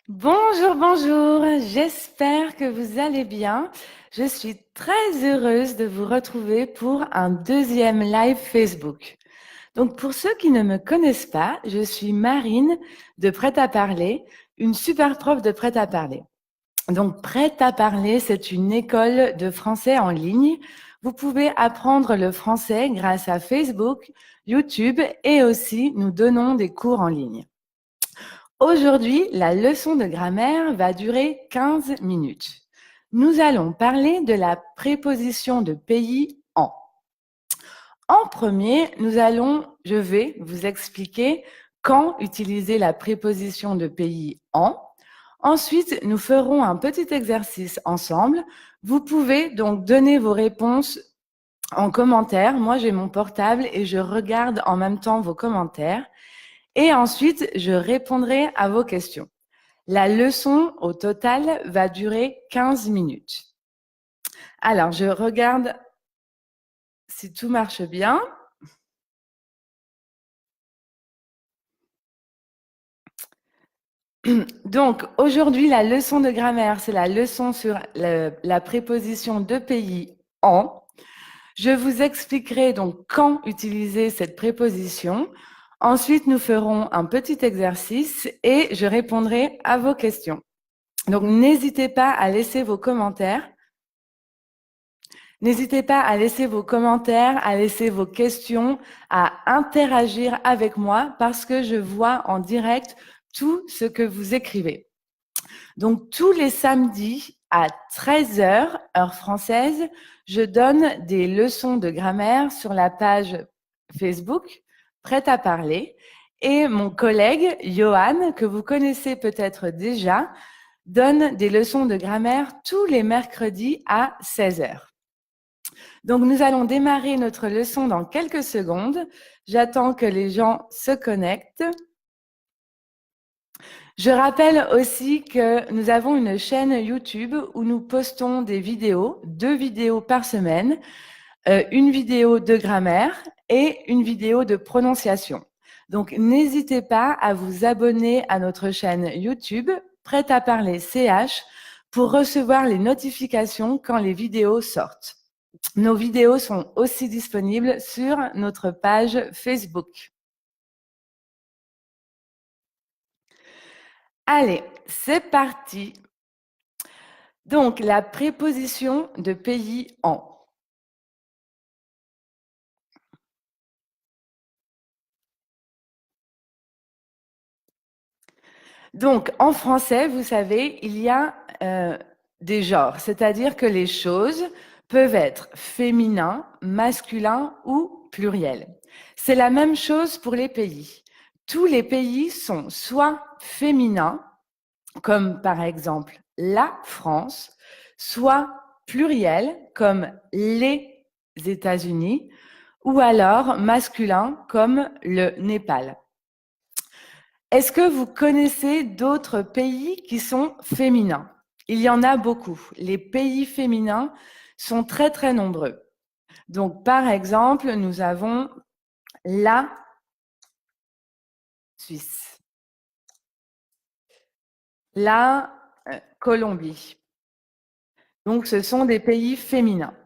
Bonjour, bonjour, j'espère que vous allez bien. Je suis très heureuse de vous retrouver pour un deuxième live Facebook. Donc pour ceux qui ne me connaissent pas, je suis Marine de Prêt à Parler, une super prof de Prêt à Parler. Donc Prêt à Parler, c'est une école de français en ligne. Vous pouvez apprendre le français grâce à Facebook, YouTube et aussi nous donnons des cours en ligne. Aujourd'hui, la leçon de grammaire va durer 15 minutes. Nous allons parler de la préposition de pays en. En premier, je vais vous expliquer quand utiliser la préposition de pays en. Ensuite, nous ferons un petit exercice ensemble. Vous pouvez donc donner vos réponses en commentaire. Moi, j'ai mon portable et je regarde en même temps vos commentaires. Et ensuite, je répondrai à vos questions. La leçon, au total, va durer 15 minutes. Alors, je regarde si tout marche bien. Donc, aujourd'hui, la leçon de grammaire, c'est la leçon sur la préposition de pays en. Je vous expliquerai donc quand utiliser cette préposition. Ensuite, nous ferons un petit exercice et je répondrai à vos questions. Donc, n'hésitez pas à laisser vos commentaires. N'hésitez pas à laisser vos commentaires, à laisser vos questions, à interagir avec moi parce que je vois en direct tout ce que vous écrivez. Donc, tous les samedis à 13 heures, heure française, je donne des leçons de grammaire sur la page Facebook Prêt à parler. Et mon collègue Johan, que vous connaissez peut-être déjà, donne des leçons de grammaire tous les mercredis à 16 heures. Donc, nous allons démarrer notre leçon dans quelques secondes. J'attends que les gens se connectent. Je rappelle aussi que nous avons une chaîne YouTube où nous postons des vidéos, 2 vidéos par semaine, une vidéo de grammaire et une vidéo de prononciation. Donc, n'hésitez pas à vous abonner à notre chaîne YouTube, Prêt à parler CH, pour recevoir les notifications quand les vidéos sortent. Nos vidéos sont aussi disponibles sur notre page Facebook. Allez, c'est parti. Donc, la préposition de pays en. Donc, en français, vous savez, il y a des genres, c'est-à-dire que les choses peuvent être féminin, masculin ou pluriel. C'est la même chose pour les pays. Tous les pays sont soit féminins, comme par exemple la France, soit pluriel, comme les États-Unis, ou alors masculin, comme le Népal. Est-ce que vous connaissez d'autres pays qui sont féminins? Il y en a beaucoup. Les pays féminins sont très, très nombreux. Donc, par exemple, nous avons la Suisse, la Colombie. Donc, ce sont des pays féminins.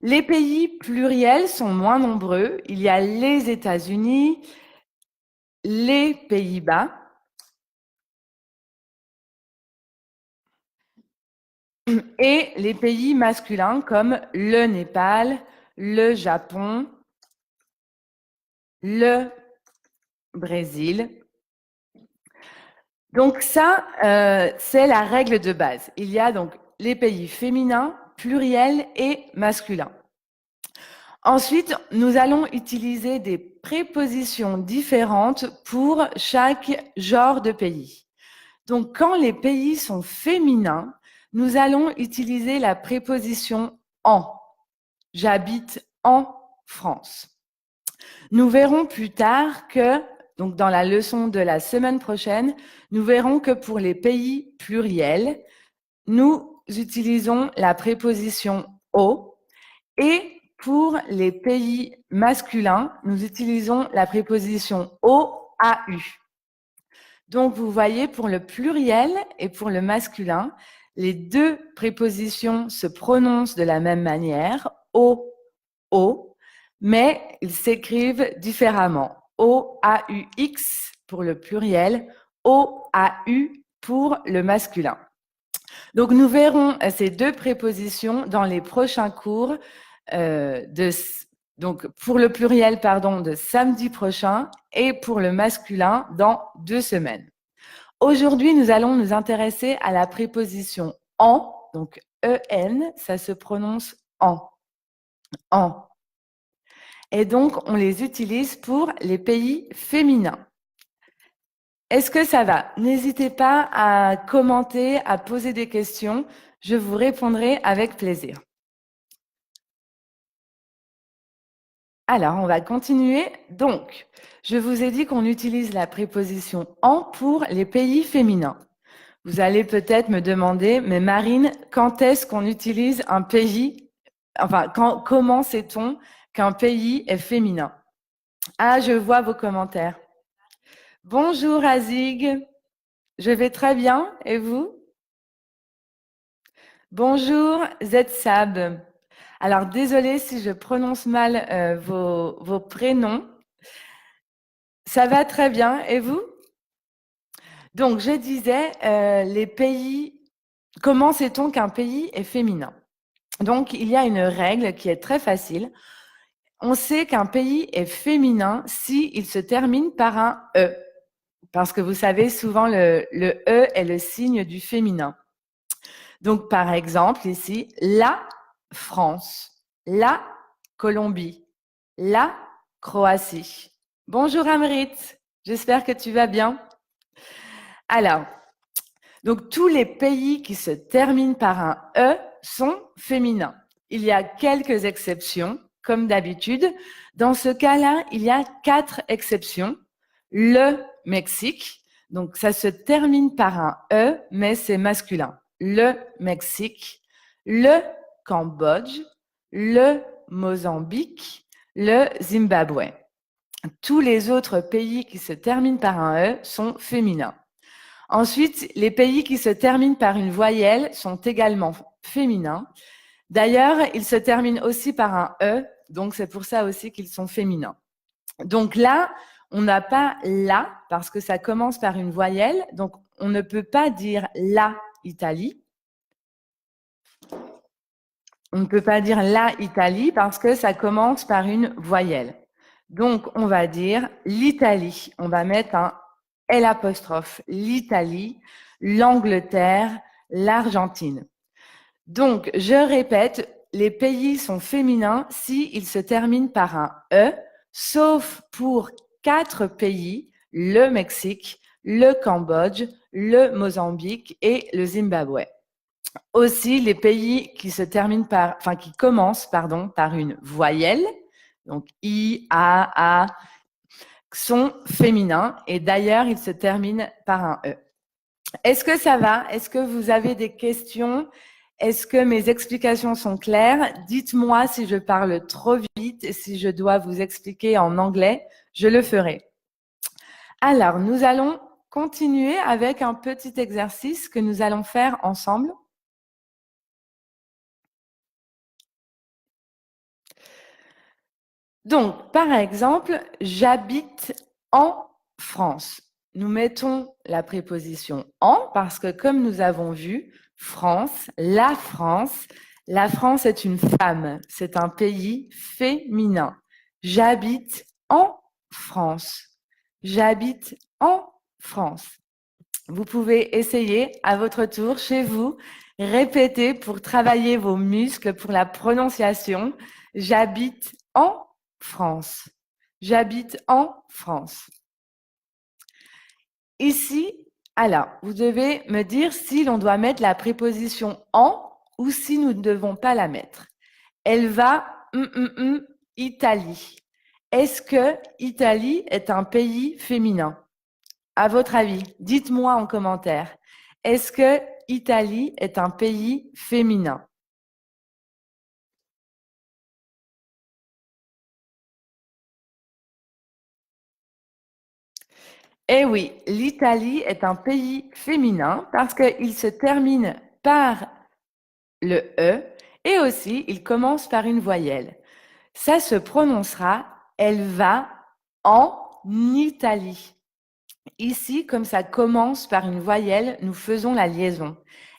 Les pays pluriels sont moins nombreux. Il y a les États-Unis, les Pays-Bas et les pays masculins comme le Népal, le Japon, le Brésil. Donc ça, c'est la règle de base. Il y a donc les pays féminins, pluriels et masculins. Ensuite, nous allons utiliser des prépositions différentes pour chaque genre de pays. Donc, quand les pays sont féminins, nous allons utiliser la préposition en. J'habite en France. Nous verrons plus tard que, donc dans la leçon de la semaine prochaine, nous verrons que pour les pays pluriels, nous utilisons la préposition au et pour les pays masculins, nous utilisons la préposition au, au. Donc, vous voyez, pour le pluriel et pour le masculin, les deux prépositions se prononcent de la même manière, O, O, mais ils s'écrivent différemment. O-A-U-X pour le pluriel, O-A-U pour le masculin. Donc, nous verrons ces deux prépositions dans les prochains cours donc pour le pluriel, pardon, de samedi prochain et pour le masculin dans 2 semaines. Aujourd'hui, nous allons nous intéresser à la préposition en, donc en, ça se prononce en. En. Et donc, on les utilise pour les pays féminins. Est-ce que ça va? N'hésitez pas à commenter, à poser des questions. Je vous répondrai avec plaisir. Alors, on va continuer. Donc, je vous ai dit qu'on utilise la préposition en pour les pays féminins. Vous allez peut-être me demander, mais Marine, quand est-ce qu'on utilise un pays, enfin, comment sait-on qu'un pays est féminin? Ah, je vois vos commentaires. Bonjour Azig, je vais très bien, et vous? Bonjour Zsab. Alors, désolée si je prononce mal vos prénoms. Ça va très bien, et vous? Donc, je disais, les pays, comment sait-on qu'un pays est féminin? Donc, il y a une règle qui est très facile. On sait qu'un pays est féminin s'il se termine par un E. Parce que vous savez, souvent, le E est le signe du féminin. Donc, par exemple, ici, la France, la Colombie, la Croatie. Bonjour Amrit, j'espère que tu vas bien. Alors, donc tous les pays qui se terminent par un E sont féminins. Il y a quelques exceptions, comme d'habitude. Dans ce cas-là, il y a 4 exceptions. Le Mexique, donc ça se termine par un E, mais c'est masculin. Le Mexique, le Cambodge, le Mozambique, le Zimbabwe. Tous les autres pays qui se terminent par un E sont féminins. Ensuite, les pays qui se terminent par une voyelle sont également féminins. D'ailleurs, ils se terminent aussi par un E, donc c'est pour ça aussi qu'ils sont féminins. Donc là, on n'a pas la, parce que ça commence par une voyelle, donc on ne peut pas dire la Italie. On ne peut pas dire la Italie parce que ça commence par une voyelle. Donc, on va dire l'Italie. On va mettre un L apostrophe. L'Italie, l'Angleterre, l'Argentine. Donc, je répète, les pays sont féminins s'ils se terminent par un E, sauf pour 4 pays, le Mexique, le Cambodge, le Mozambique et le Zimbabwe. Aussi, les pays qui se terminent par, enfin, qui commencent, pardon, par une voyelle, donc I, A, sont féminins et d'ailleurs, ils se terminent par un E. Est-ce que ça va? Est-ce que vous avez des questions? Est-ce que mes explications sont claires? Dites-moi si je parle trop vite et si je dois vous expliquer en anglais, je le ferai. Alors, nous allons continuer avec un petit exercice que nous allons faire ensemble. Donc, par exemple, j'habite en France. Nous mettons la préposition en parce que comme nous avons vu, France, la France est une femme, c'est un pays féminin. J'habite en France. J'habite en France. Vous pouvez essayer à votre tour chez vous, répéter pour travailler vos muscles pour la prononciation. J'habite en France. J'habite en France. Ici, alors, vous devez me dire si l'on doit mettre la préposition en ou si nous ne devons pas la mettre. Elle va Italie. Est-ce que Italie est un pays féminin? À votre avis, dites-moi en commentaire. Est-ce que Italie est un pays féminin? Eh oui, l'Italie est un pays féminin parce qu'il se termine par le E et aussi il commence par une voyelle. Ça se prononcera elle va en Italie. Ici, comme ça commence par une voyelle, nous faisons la liaison.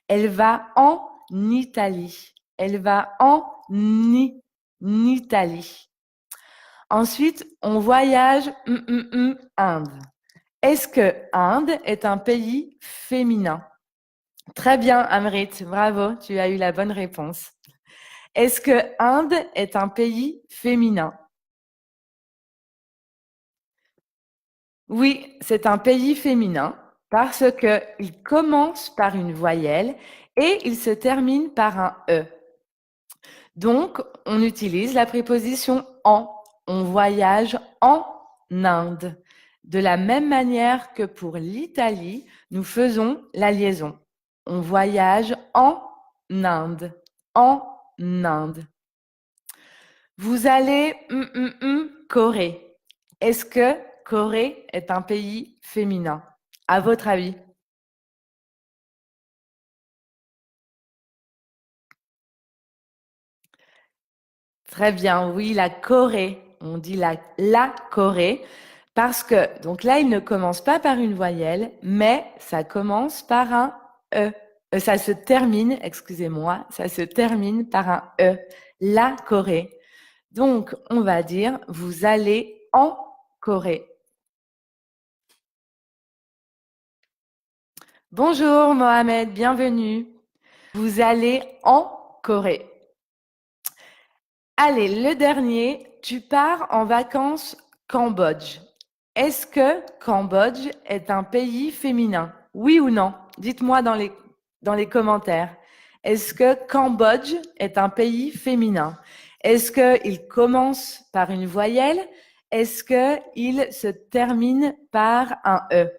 Elle va en Italie. Elle va en Italie. Ensuite, on voyage Inde. Est-ce que Inde est un pays féminin? Très bien, Amrit, bravo, tu as eu la bonne réponse. Est-ce que Inde est un pays féminin? Oui, c'est un pays féminin parce qu'il commence par une voyelle et il se termine par un E. Donc, on utilise la préposition en. On voyage en Inde. De la même manière que pour l'Italie, nous faisons la liaison. On voyage en Inde. En Inde. Vous allez Corée. Est-ce que Corée est un pays féminin? À votre avis? Très bien, oui, la Corée. On dit la Corée parce que, donc là, il ne commence pas par une voyelle, mais ça commence par un E. Ça se termine, excusez-moi, ça se termine par un E. La Corée. Donc, on va dire, vous allez en Corée. Bonjour Mohamed, bienvenue. Vous allez en Corée. Allez, le dernier, tu pars en vacances Cambodge. Est-ce que Cambodge est un pays féminin? Oui ou non? Dites-moi dans les commentaires. Est-ce que Cambodge est un pays féminin? Est-ce qu'il commence par une voyelle? Est-ce qu'il se termine par un E?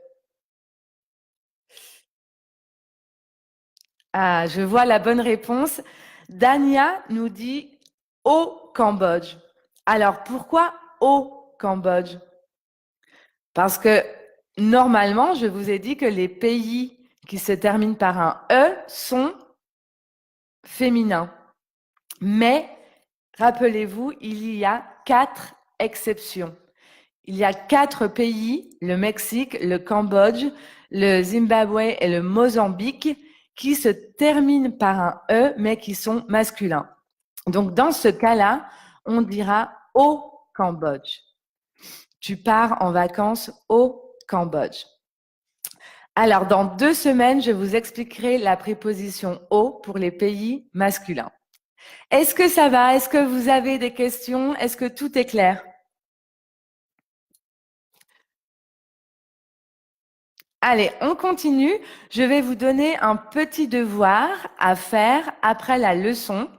Ah, je vois la bonne réponse. Dania nous dit au Cambodge. Alors, pourquoi au Cambodge? Parce que normalement, je vous ai dit que les pays qui se terminent par un E sont féminins. Mais, rappelez-vous, il y a 4 exceptions. Il y a 4 pays, le Mexique, le Cambodge, le Zimbabwe et le Mozambique, qui se terminent par un E, mais qui sont masculins. Donc, dans ce cas-là, on dira au Cambodge. Tu pars en vacances au Cambodge. Alors, dans 2 semaines, je vous expliquerai la préposition au pour les pays masculins. Est-ce que ça va? Est-ce que vous avez des questions? Est-ce que tout est clair? Allez, on continue. Je vais vous donner un petit devoir à faire après la leçon.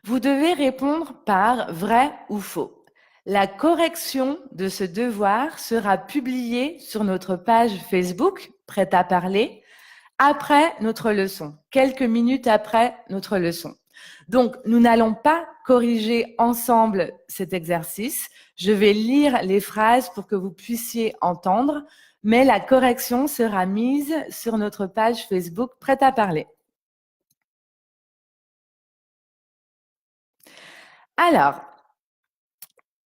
Vous devez répondre par vrai ou faux. La correction de ce devoir sera publiée sur notre page Facebook, Prêt à parler, après notre leçon, quelques minutes après notre leçon. Donc, nous n'allons pas corriger ensemble cet exercice. Je vais lire les phrases pour que vous puissiez entendre, mais la correction sera mise sur notre page Facebook Prêt à parler. Alors,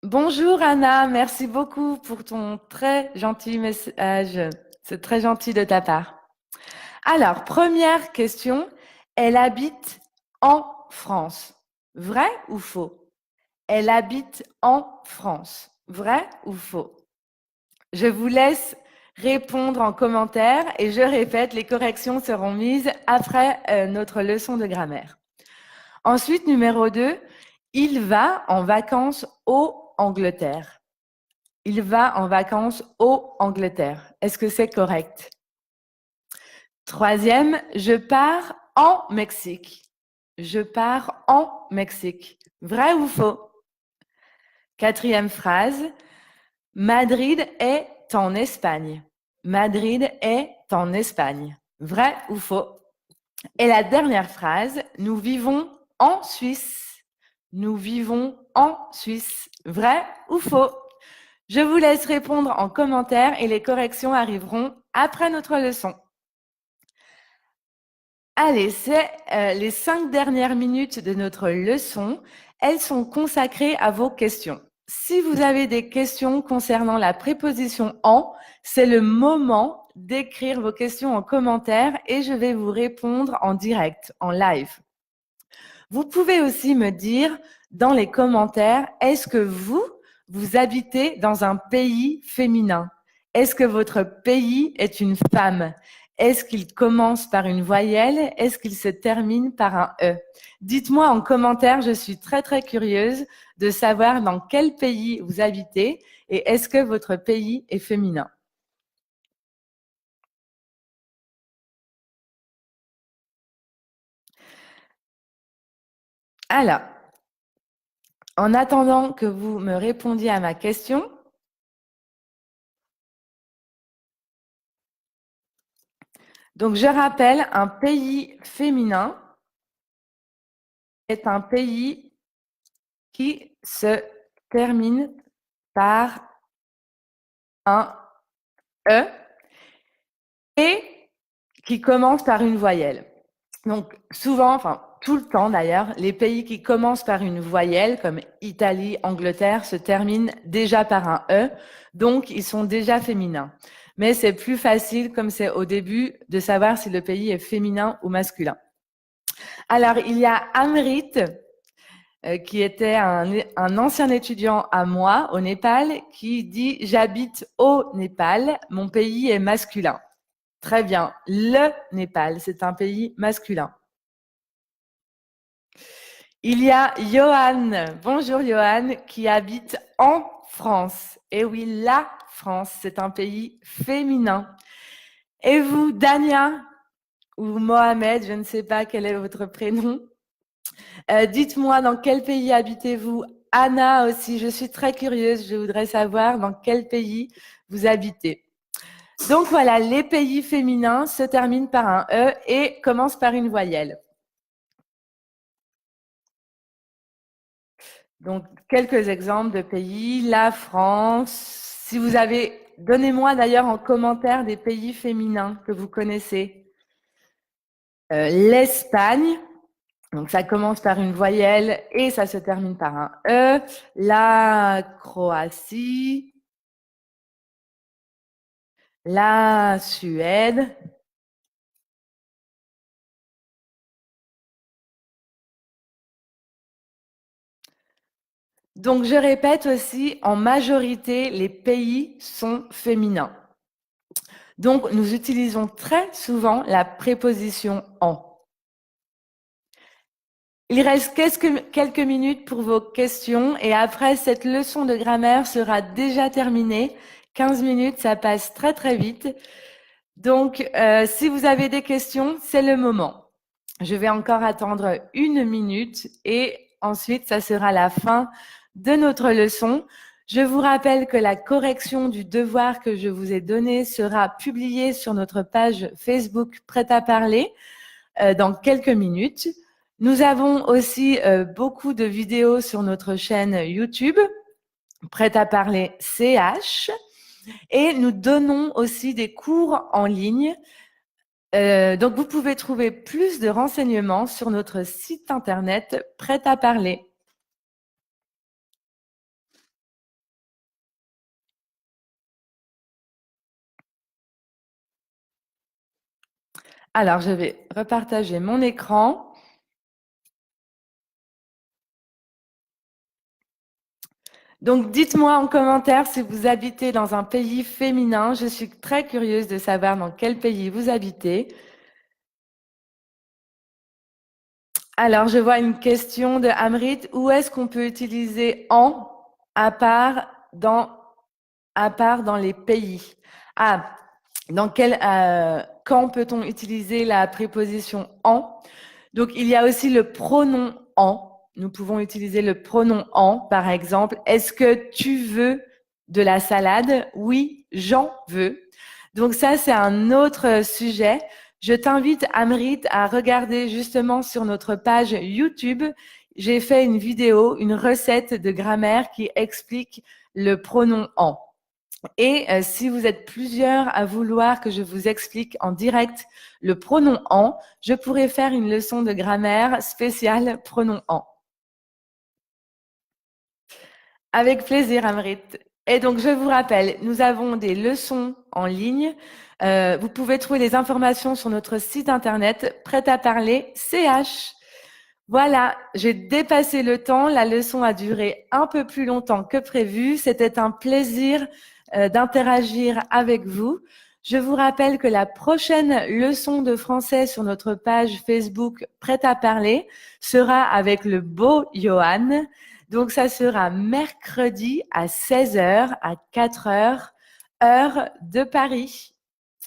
bonjour Anna, merci beaucoup pour ton très gentil message. C'est très gentil de ta part. Alors, première question, elle habite en France. Vrai ou faux? Elle habite en France. Vrai ou faux? Je vous laisse répondre en commentaire et je répète, les corrections seront mises après notre leçon de grammaire. Ensuite, numéro 2, il va en vacances au Angleterre. Il va en vacances au Angleterre. Est-ce que c'est correct? Troisième, je pars en Mexique. Je pars en Mexique. Vrai ou faux? Quatrième phrase, Madrid est en Espagne. Madrid est en Espagne. Vrai ou faux? Et la dernière phrase, nous vivons en Suisse. Nous vivons en Suisse. Vrai ou faux? Je vous laisse répondre en commentaire et les corrections arriveront après notre leçon. Allez, c'est les 5 dernières minutes de notre leçon. Elles sont consacrées à vos questions. Si vous avez des questions concernant la préposition en, c'est le moment d'écrire vos questions en commentaire et je vais vous répondre en direct, en live. Vous pouvez aussi me dire dans les commentaires, est-ce que vous habitez dans un pays féminin? Est-ce que votre pays est une femme? Est-ce qu'il commence par une voyelle? Est-ce qu'il se termine par un E? Dites-moi en commentaire, je suis très très curieuse de savoir dans quel pays vous habitez et est-ce que votre pays est féminin? Alors, en attendant que vous me répondiez à ma question, donc je rappelle, un pays féminin est un pays qui se termine par un E et qui commence par une voyelle. Donc souvent, enfin tout le temps d'ailleurs, les pays qui commencent par une voyelle, comme Italie, Angleterre, se terminent déjà par un E, donc ils sont déjà féminins. Mais c'est plus facile, comme c'est au début, de savoir si le pays est féminin ou masculin. Alors, il y a Amrit, qui était un ancien étudiant à moi au Népal, qui dit « J'habite au Népal, mon pays est masculin ». Très bien, le Népal, c'est un pays masculin. Il y a Johan, bonjour Johan, qui habite en France. Et oui, la France, c'est un pays féminin. Et vous, Dania, ou Mohamed, je ne sais pas quel est votre prénom, dites-moi dans quel pays habitez-vous? Anna aussi, je suis très curieuse, je voudrais savoir dans quel pays vous habitez. Donc voilà, les pays féminins se terminent par un E et commencent par une voyelle. Donc quelques exemples de pays, la France. Si vous avez, donnez-moi d'ailleurs en commentaire des pays féminins que vous connaissez. L'Espagne. Donc, ça commence par une voyelle et ça se termine par un E. La Croatie, la Suède, donc je répète aussi, en majorité, les pays sont féminins. Donc, nous utilisons très souvent la préposition en. Il reste quelques minutes pour vos questions et après, cette leçon de grammaire sera déjà terminée. 15 minutes, ça passe très très vite. Donc, si vous avez des questions, c'est le moment. Je vais encore attendre 1 minute et ensuite, ça sera la fin de notre leçon. Je vous rappelle que la correction du devoir que je vous ai donné sera publiée sur notre page Facebook Prêt à parler dans quelques minutes. Nous avons aussi beaucoup de vidéos sur notre chaîne YouTube Prêt à parler CH et nous donnons aussi des cours en ligne. Donc, vous pouvez trouver plus de renseignements sur notre site internet Prêt à parler. Alors, je vais repartager mon écran. Donc, dites-moi en commentaire si vous habitez dans un pays féminin. Je suis très curieuse de savoir dans quel pays vous habitez. Alors, je vois une question de Amrit. Où est-ce qu'on peut utiliser en à part dans les pays? Ah, quand peut-on utiliser la préposition en? Donc, il y a aussi le pronom en. Nous pouvons utiliser le pronom en, par exemple. Est-ce que tu veux de la salade? Oui, j'en veux. Donc ça, c'est un autre sujet. Je t'invite, Amrit, à regarder justement sur notre page YouTube. j'ai fait une vidéo, une recette de grammaire qui explique le pronom en. Et si vous êtes plusieurs à vouloir que je vous explique en direct le pronom en, je pourrais faire une leçon de grammaire spéciale pronom en. Avec plaisir, Amrit. Et donc, je vous rappelle, nous avons des leçons en ligne. Vous pouvez trouver les informations sur notre site internet prêt à parler CH. Voilà, j'ai dépassé le temps. La leçon a duré un peu plus longtemps que prévu. C'était un plaisir d'interagir avec vous. Je vous rappelle que la prochaine leçon de français sur notre page Facebook Prêt à parler sera avec le beau Johan. Donc, ça sera mercredi à 16 heures, à 4 heures, heure de Paris.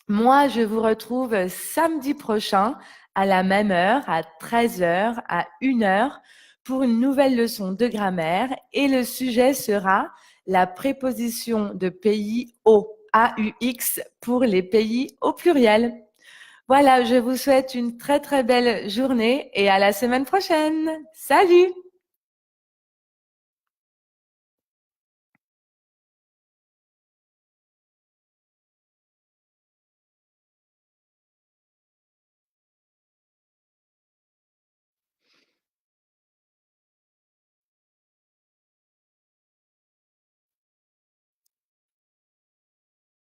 Moi, je vous retrouve samedi prochain à la même heure, à 13 heures, à 1 heure, pour une nouvelle leçon de grammaire. Et le sujet sera la préposition de pays au, AUX, pour les pays au pluriel. Voilà, je vous souhaite une très très belle journée et à la semaine prochaine. Salut!